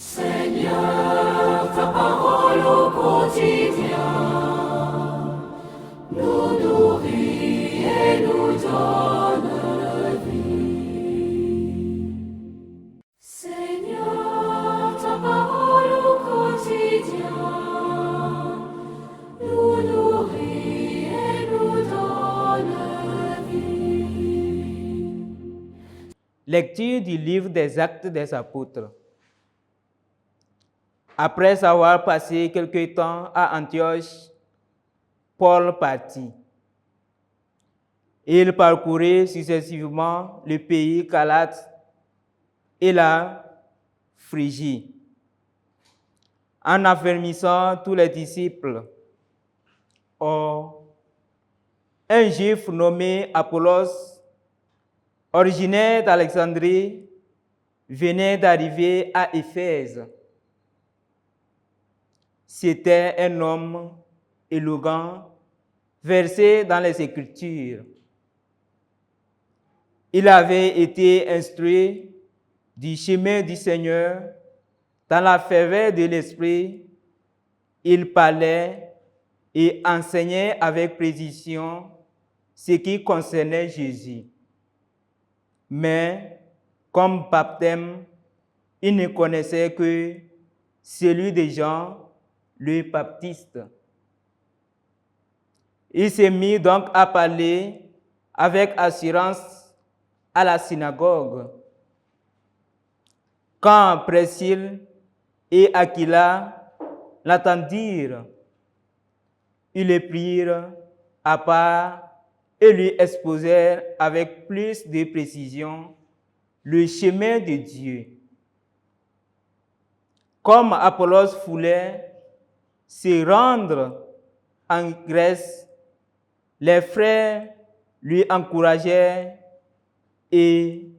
Seigneur, ta parole au quotidien nous nourrit et nous donne vie. Seigneur, ta parole au quotidien nous nourrit et nous donne vie. Lecture du livre des Actes des Apôtres. Après avoir passé quelque temps à Antioche, Paul partit. Il parcourait successivement le pays Galate et la Phrygie, en affermissant tous les disciples. Or, un juif nommé Apollos, originaire d'Alexandrie, venait d'arriver à Éphèse. C'était un homme élégant, versé dans les Écritures. Il avait été instruit du chemin du Seigneur. Dans la ferveur de l'esprit, il parlait et enseignait avec précision ce qui concernait Jésus. Mais, comme baptême, il ne connaissait que celui de Jean le Baptiste. Il s'est mis donc à parler avec assurance à la synagogue. Quand Priscille et Aquila l'entendirent, ils le prirent à part et lui exposèrent avec plus de précision le chemin de Dieu. Comme Apollos voulait se rendre en Grèce, les frères lui encouragèrent et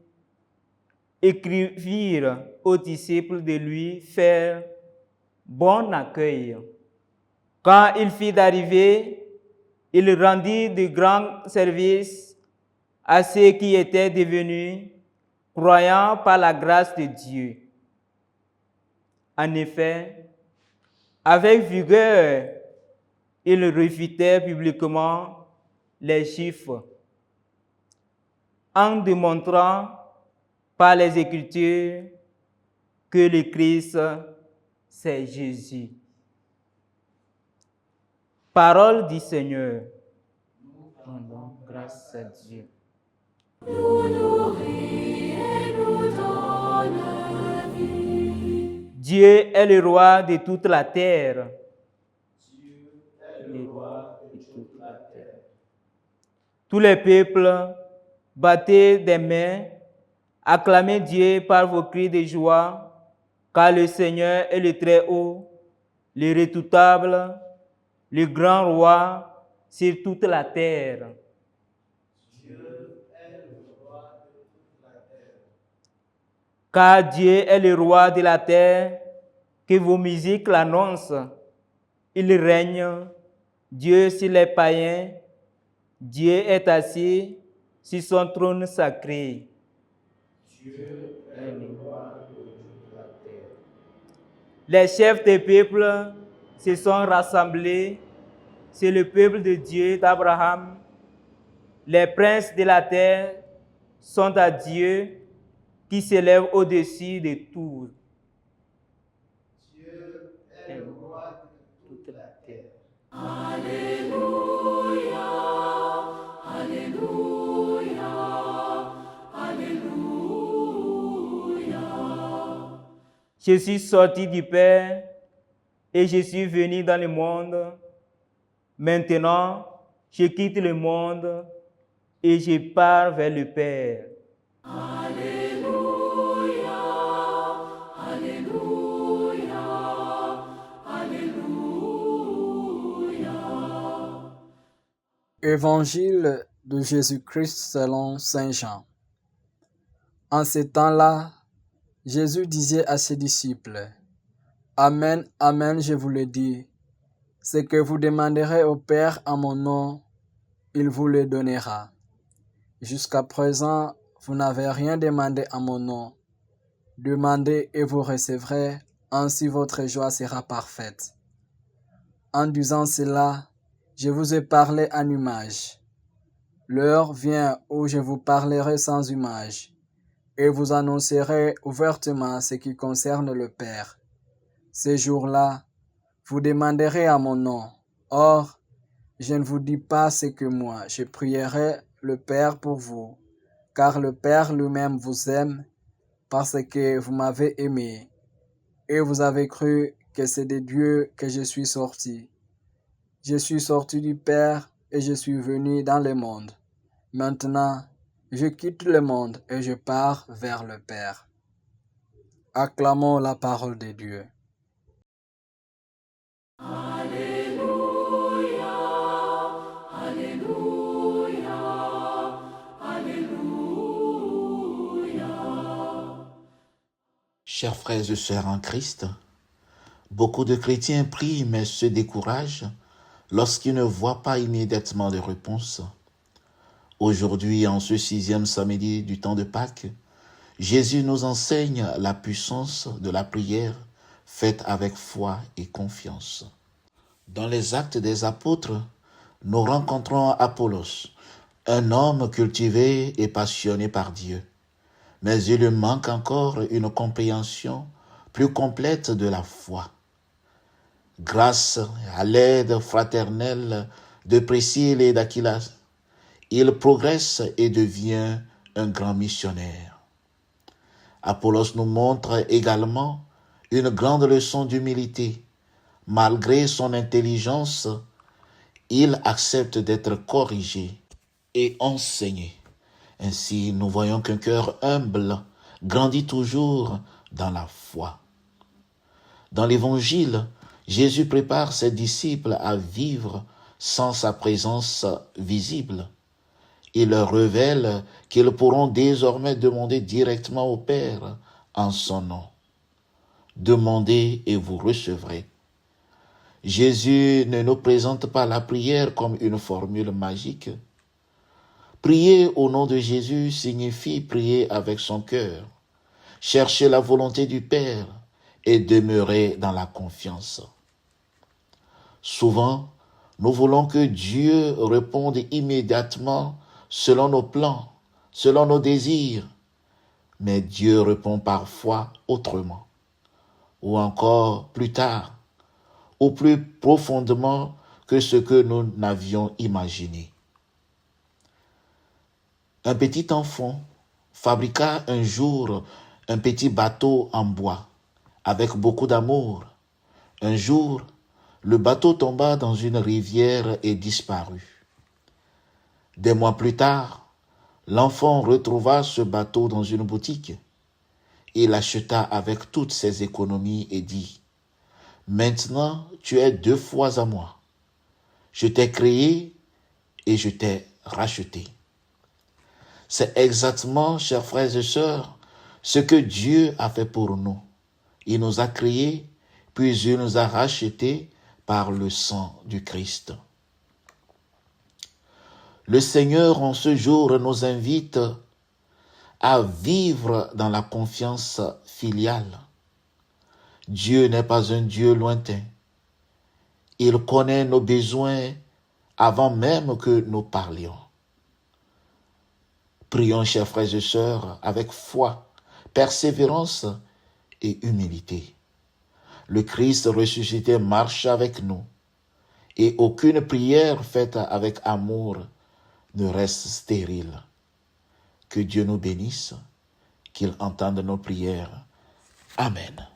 écrivirent aux disciples de lui faire bon accueil. Quand il fit d'arriver, il rendit de grands services à ceux qui étaient devenus croyants par la grâce de Dieu. En effet, avec vigueur, il réfutait publiquement les chiffres, en démontrant par les Écritures que le Christ, c'est Jésus. Parole du Seigneur. Nous rendons grâce à Dieu. Nous nourrit et nous donne vie. Dieu est le roi de toute la terre. Dieu est le roi de toute la terre. Tous les peuples, battez des mains, acclamez Dieu par vos cris de joie, car le Seigneur est le Très-Haut, le Redoutable, le grand roi sur toute la terre. Dieu est le roi de toute la terre. Car Dieu est le roi de la terre, que vos musiques l'annoncent. Il règne, Dieu sur les païens, Dieu est assis sur son trône sacré. Dieu est le roi de toute la terre. Les chefs des peuples se sont rassemblés, c'est le peuple de Dieu d'Abraham. Les princes de la terre sont à Dieu qui s'élève au-dessus de tout. Dieu est le roi de toute la terre. Je suis sorti du Père et je suis venu dans le monde. Maintenant, je quitte le monde et je pars vers le Père. Évangile de Jésus-Christ selon Saint Jean. En ces temps-là, Jésus disait à ses disciples, « Amen, amen, je vous le dis, ce que vous demanderez au Père en mon nom, il vous le donnera. Jusqu'à présent, vous n'avez rien demandé en mon nom. Demandez et vous recevrez, ainsi votre joie sera parfaite. En disant cela, je vous ai parlé en image. L'heure vient où je vous parlerai sans image, et vous annoncerai ouvertement ce qui concerne le Père. Ces jours-là, vous demanderez à mon nom. Or, je ne vous dis pas ce que moi, je prierai le Père pour vous, car le Père lui-même vous aime, parce que vous m'avez aimé, et vous avez cru que c'est de Dieu que je suis sorti. Je suis sorti du Père et je suis venu dans le monde. Maintenant, je quitte le monde et je pars vers le Père. Acclamons la parole de Dieu. Chers frères et sœurs en Christ, beaucoup de chrétiens prient mais se découragent lorsqu'ils ne voient pas immédiatement de réponse. Aujourd'hui, en ce 6e samedi du temps de Pâques, Jésus nous enseigne la puissance de la prière faite avec foi et confiance. Dans les Actes des Apôtres, nous rencontrons Apollos, un homme cultivé et passionné par Dieu. Mais il lui manque encore une compréhension plus complète de la foi. Grâce à l'aide fraternelle de Priscille et d'Aquilas, il progresse et devient un grand missionnaire. Apollos nous montre également une grande leçon d'humilité. Malgré son intelligence, il accepte d'être corrigé et enseigné. Ainsi, nous voyons qu'un cœur humble grandit toujours dans la foi. Dans l'Évangile, Jésus prépare ses disciples à vivre sans sa présence visible. Il leur révèle qu'ils pourront désormais demander directement au Père en son nom. Demandez et vous recevrez. Jésus ne nous présente pas la prière comme une formule magique. Prier au nom de Jésus signifie prier avec son cœur, chercher la volonté du Père et demeurer dans la confiance. Souvent, nous voulons que Dieu réponde immédiatement selon nos plans, selon nos désirs, mais Dieu répond parfois autrement, ou encore plus tard, ou plus profondément que ce que nous n'avions imaginé. Un petit enfant fabriqua un jour un petit bateau en bois, avec beaucoup d'amour. Un jour, le bateau tomba dans une rivière et disparut. Des mois plus tard, l'enfant retrouva ce bateau dans une boutique. Il l'acheta avec toutes ses économies et dit : « Maintenant, tu es 2 fois à moi. Je t'ai créé et je t'ai racheté. » C'est exactement, chers frères et sœurs, ce que Dieu a fait pour nous. Il nous a créés, puis il nous a rachetés par le sang du Christ. Le Seigneur, en ce jour, nous invite à vivre dans la confiance filiale. Dieu n'est pas un Dieu lointain. Il connaît nos besoins avant même que nous parlions. Prions, chers frères et sœurs, avec foi, persévérance et humilité. Le Christ ressuscité marche avec nous, et aucune prière faite avec amour ne reste stérile. Que Dieu nous bénisse, qu'il entende nos prières. Amen.